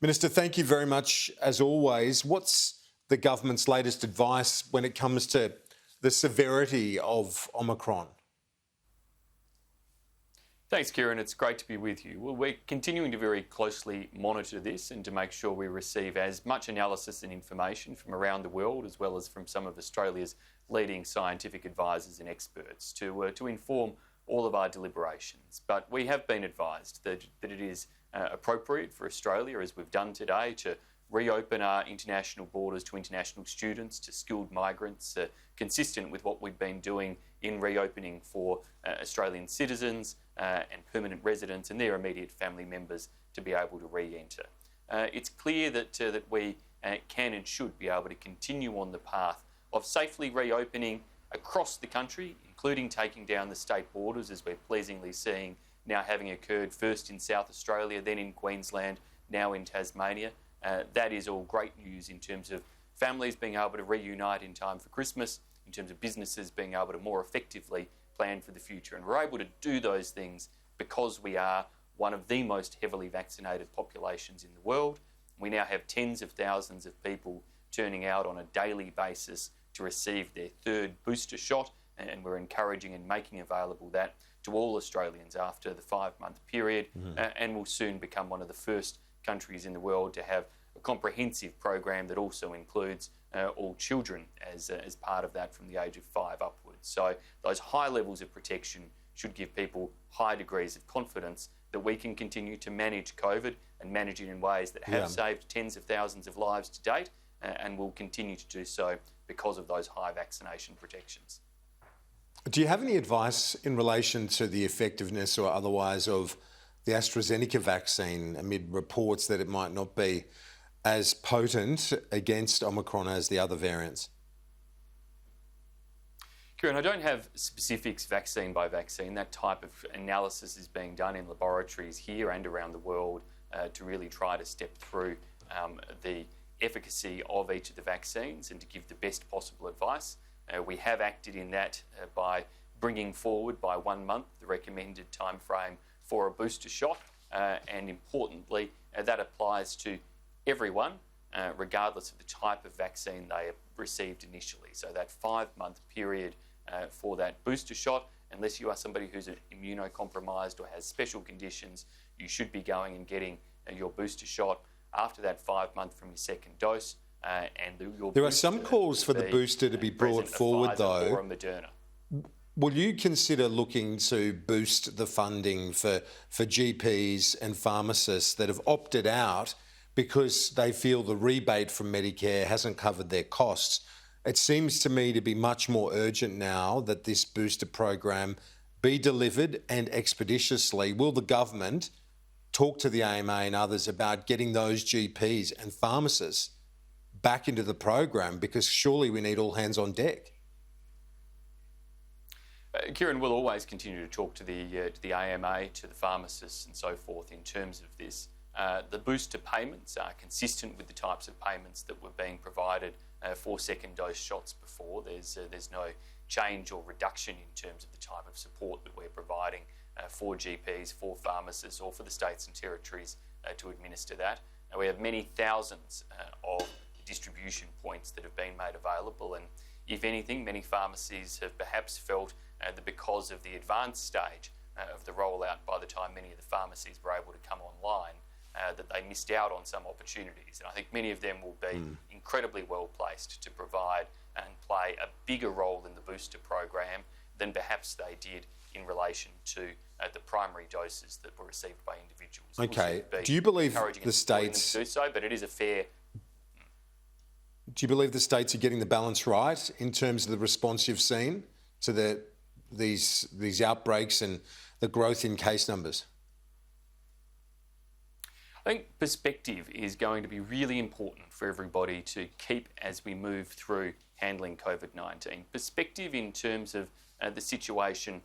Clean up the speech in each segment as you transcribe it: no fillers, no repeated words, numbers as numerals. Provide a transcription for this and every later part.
Minister, thank you very much as always. What's the government's latest advice when it comes to the severity of Omicron? Thanks, Kieran. It's great to be with you. Well, we're continuing to very closely monitor this and to make sure we receive as much analysis and information from around the world, as well as from some of Australia's leading scientific advisors and experts to inform all of our deliberations. But we have been advised that it is appropriate for Australia, as we've done today, to reopen our international borders to international students, to skilled migrants, consistent with what we've been doing in reopening for Australian citizens and permanent residents and their immediate family members to be able to re-enter. It's clear that we can and should be able to continue on the path of safely reopening across the country, including taking down the state borders, as we're pleasingly seeing now having occurred first in South Australia, then in Queensland, now in Tasmania. That is all great news in terms of families being able to reunite in time for Christmas, in terms of businesses being able to more effectively plan for the future. And we're able to do those things because we are one of the most heavily vaccinated populations in the world. We now have tens of thousands of people turning out on a daily basis to receive their third booster shot, and we're encouraging and making available that to all Australians after the 5-month period, and will soon become one of the first countries in the world to have a comprehensive program that also includes all children as part of that from the age of 5 upwards. So those high levels of protection should give people high degrees of confidence that we can continue to manage COVID and manage it in ways that have saved tens of thousands of lives to date, and will continue to do so because of those high vaccination protections. Do you have any advice in relation to the effectiveness or otherwise of the AstraZeneca vaccine amid reports that it might not be as potent against Omicron as the other variants? Kieran, I don't have specifics vaccine by vaccine. That type of analysis is being done in laboratories here and around the world to really try to step through the efficacy of each of the vaccines and to give the best possible advice. We have acted in that by bringing forward by 1 month the recommended time frame for a booster shot, and importantly, that applies to everyone, regardless of the type of vaccine they have received initially. So that 5-month period for that booster shot, unless you are somebody who's immunocompromised or has special conditions, you should be going and getting your booster shot after that 5 month from your second dose. There are some calls for the booster to be brought forward, though. Or a Moderna. Will you consider looking to boost the funding for GPs and pharmacists that have opted out because they feel the rebate from Medicare hasn't covered their costs? It seems to me to be much more urgent now that this booster program be delivered and expeditiously. Will the government talk to the AMA and others about getting those GPs and pharmacists back into the program, because surely we need all hands on deck? Kieran, will always continue to talk to the AMA, to the pharmacists and so forth in terms of this. The booster payments are consistent with the types of payments that were being provided for second dose shots before. There's no change or reduction in terms of the type of support that we're providing for GPs, for pharmacists, or for the states and territories to administer that. We have many thousands of distribution points that have been made available, and if anything, many pharmacies have perhaps felt that because of the advanced stage of the rollout, by the time many of the pharmacies were able to come online, that they missed out on some opportunities. And I think many of them will be incredibly well placed to provide and play a bigger role in the booster program than perhaps they did in relation to the primary doses that were received by individuals. Okay. Do you believe the states do so? But it is a fair. Do you believe the states are getting the balance right in terms of the response you've seen to these outbreaks and the growth in case numbers? I think perspective is going to be really important for everybody to keep as we move through handling COVID-19. Perspective in terms of the situation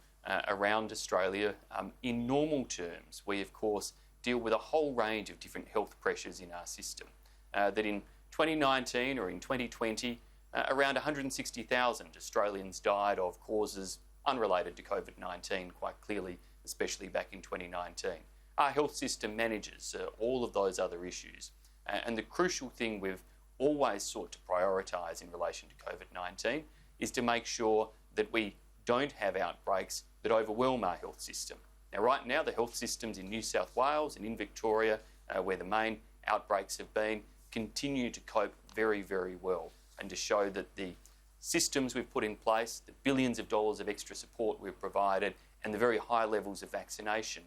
around Australia. In normal terms, we of course deal with a whole range of different health pressures in our system. That in 2019 or in 2020, around 160,000 Australians died of causes unrelated to COVID-19, quite clearly, especially back in 2019. Our health system manages all of those other issues. And the crucial thing we've always sought to prioritise in relation to COVID-19 is to make sure that we don't have outbreaks that overwhelm our health system. Now, right now, the health systems in New South Wales and in Victoria, where the main outbreaks have been, continue to cope very, very well, and to show that the systems we've put in place, the billions of dollars of extra support we've provided, and the very high levels of vaccination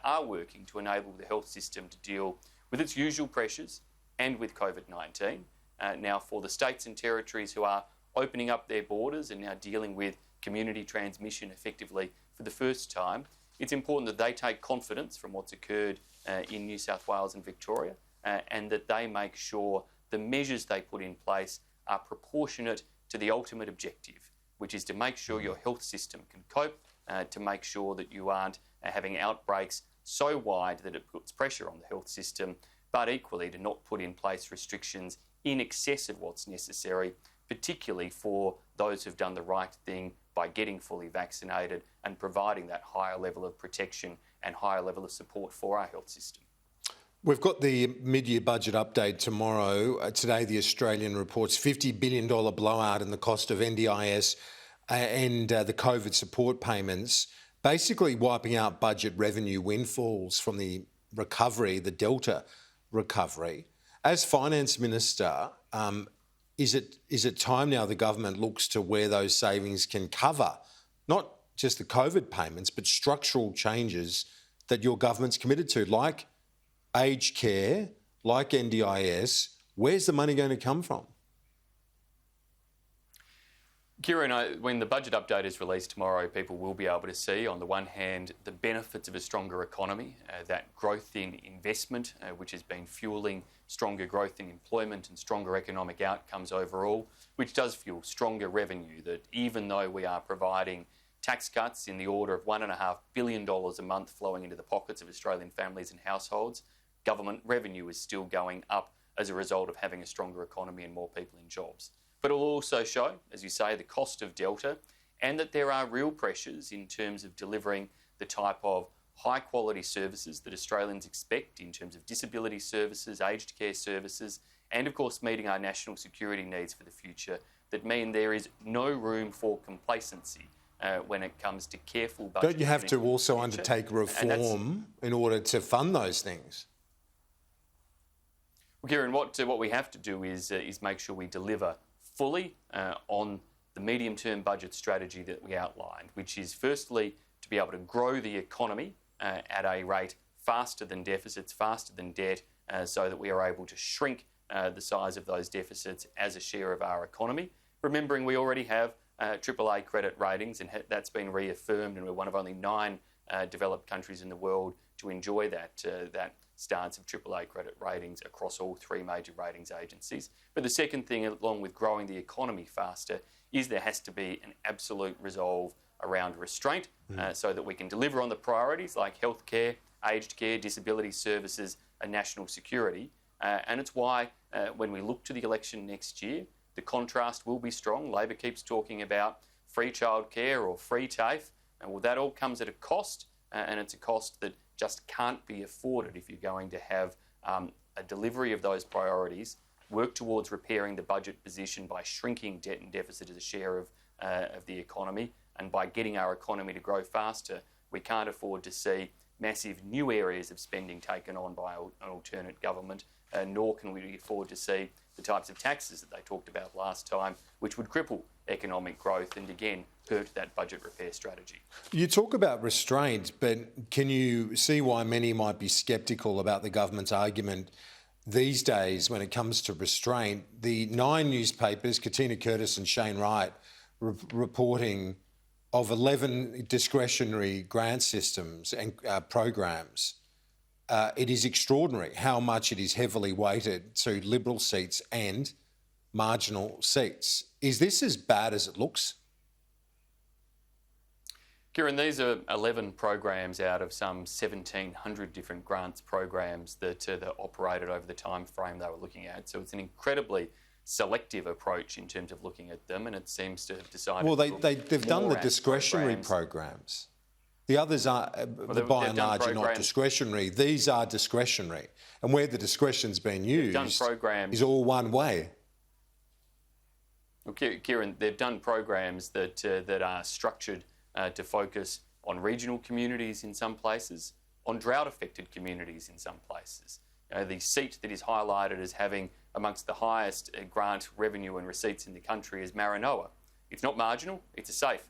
are working to enable the health system to deal with its usual pressures and with COVID-19. Now, for the states and territories who are opening up their borders and now dealing with community transmission effectively for the first time, it's important that they take confidence from what's occurred in New South Wales and Victoria, and that they make sure the measures they put in place are proportionate to the ultimate objective, which is to make sure your health system can cope, to make sure that you aren't having outbreaks so wide that it puts pressure on the health system, but equally to not put in place restrictions in excess of what's necessary, particularly for those who've done the right thing by getting fully vaccinated and providing that higher level of protection and higher level of support for our health system. We've got the mid-year budget update tomorrow. Today, the Australian reports $50 billion blowout in the cost of NDIS and the COVID support payments, basically wiping out budget revenue windfalls from the recovery, the Delta recovery. As Finance Minister, is it time now the government looks to where those savings can cover not just the COVID payments, but structural changes that your government's committed to, like aged care, like NDIS? Where's the money going to come from? Kieran, when the budget update is released tomorrow, people will be able to see, on the one hand, the benefits of a stronger economy, that growth in investment, which has been fuelling stronger growth in employment and stronger economic outcomes overall, which does fuel stronger revenue, that even though we are providing tax cuts in the order of $1.5 billion a month flowing into the pockets of Australian families and households, government revenue is still going up as a result of having a stronger economy and more people in jobs. But it will also show, as you say, the cost of Delta, and that there are real pressures in terms of delivering the type of high-quality services that Australians expect in terms of disability services, aged care services, and of course meeting our national security needs for the future, that mean there is no room for complacency when it comes to careful budgeting. Don't you have to also undertake reform in order to fund those things? Well, Kieran, what we have to do is make sure we deliver fully on the medium-term budget strategy that we outlined, which is firstly to be able to grow the economy at a rate faster than deficits, faster than debt, so that we are able to shrink the size of those deficits as a share of our economy. Remembering we already have AAA credit ratings, and that's been reaffirmed, and we're one of only 9 developed countries in the world to enjoy that stance of AAA credit ratings across all 3 major ratings agencies. But the second thing, along with growing the economy faster, is there has to be an absolute resolve around restraint so that we can deliver on the priorities like healthcare, aged care, disability services and national security. And it's why when we look to the election next year, the contrast will be strong. Labor keeps talking about free childcare or free TAFE. Well, that all comes at a cost, and it's a cost that just can't be afforded if you're going to have a delivery of those priorities, work towards repairing the budget position by shrinking debt and deficit as a share of the economy, and by getting our economy to grow faster. We can't afford to see massive new areas of spending taken on by an alternate government, nor can we afford to see the types of taxes that they talked about last time, which would cripple economic growth and again hurt that budget repair strategy. You talk about restraint, but can you see why many might be sceptical about the government's argument these days when it comes to restraint? The 9 newspapers, Katina Curtis and Shane Wright, reporting of 11 discretionary grant systems and programs. It is extraordinary how much it is heavily weighted to Liberal seats and marginal seats. Is this as bad as it looks? Kieran, these are 11 programs out of some 1,700 different grants programs that operated over the time frame they were looking at. So it's an incredibly selective approach in terms of looking at them, and it seems to have decided... Well, they've done the discretionary programs. The others are, by and large, are not discretionary. These are discretionary. And where the discretion's been used is all one way. Well, Kieran, they've done programs that are structured to focus on regional communities in some places, on drought-affected communities in some places. The seat that is highlighted as having amongst the highest grant revenue and receipts in the country is Maranoa. It's not marginal, it's a safe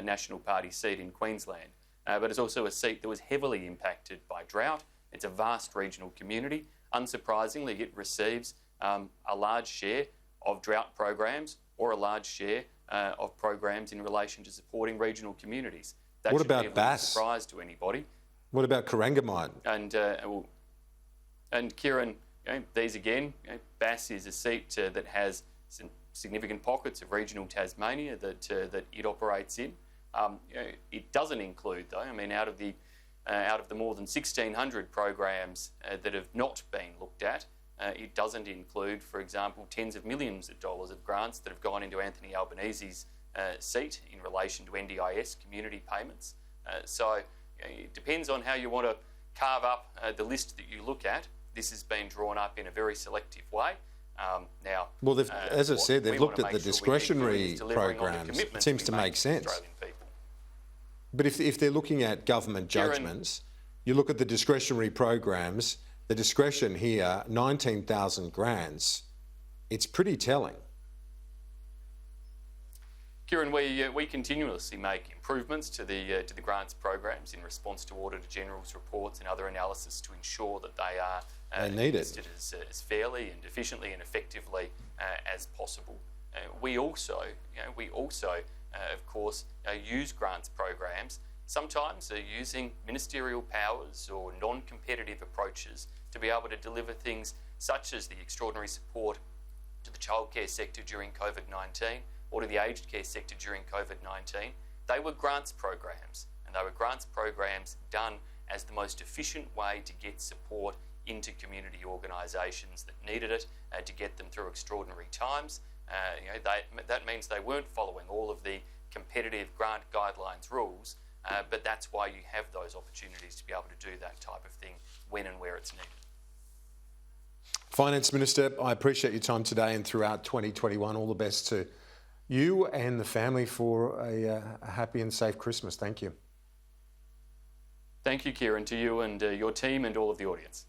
National Party seat in Queensland. But it's also a seat that was heavily impacted by drought. It's a vast regional community. Unsurprisingly, it receives a large share of drought programs or a large share of programs in relation to supporting regional communities. That what should about be a Bass? Surprise to anybody. What about Corangamite? And Kieran, these again, Bass is a seat that has some significant pockets of regional Tasmania that it operates in. It doesn't include, though, out of the more than 1,600 programs that have not been looked at, it doesn't include, for example, tens of millions of dollars of grants that have gone into Anthony Albanese's seat in relation to NDIS community payments. So it depends on how you want to carve up the list that you look at. This has been drawn up in a very selective way. Now, well, as I said, they've looked at the discretionary programs. It seems to make sense. But if they're looking at government judgments, you look at the discretionary programs, the discretion here, 19,000 grants, it's pretty telling. Kieran, we continuously make improvements to the grants programs in response to Auditor General's reports and other analysis to ensure that they are administered as fairly and efficiently and effectively as possible. We also, of course, use grants programs, sometimes using ministerial powers or non-competitive approaches to be able to deliver things such as the extraordinary support to the childcare sector during COVID-19 or to the aged care sector during COVID-19. They were grants programs, and they were grants programs done as the most efficient way to get support into community organisations that needed it, to get them through extraordinary times. That means they weren't following all of the competitive grant guidelines rules, but that's why you have those opportunities to be able to do that type of thing when and where it's needed. Finance Minister, I appreciate your time today and throughout 2021. All the best to you and the family for a happy and safe Christmas. Thank you. Thank you, Kieran, to you and your team and all of the audience.